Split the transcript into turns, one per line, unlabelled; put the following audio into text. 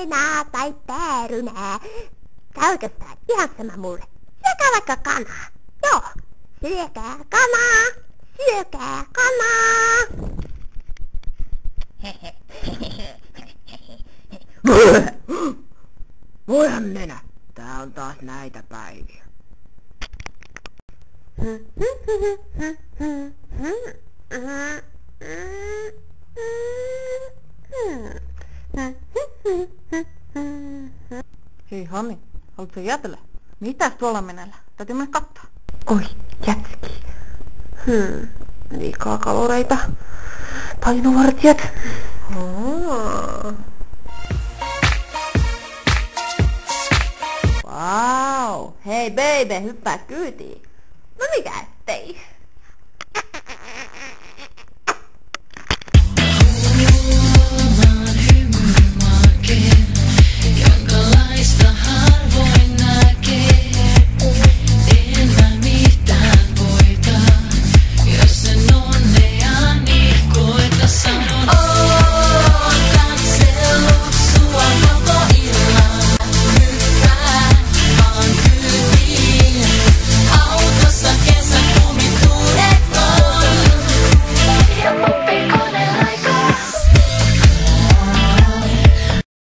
omenaa tai päärynää. Tai oikeastaan ihan sama mulle. Syökää vaikka kanaa. Joo, syökää kanaa. Syökää kanaa.
Voihan nenä. Tää on taas näitä päiviä.
Hei Hanni, haluatko jäätellä? Mitäs tuolla meneillä? Täytyy mennä katsoa.
Oi, jätski. Liikaa kaloreita. Painovartijat.
Vau! Hei baby, hyppää kyytiin.
No mikä ettei?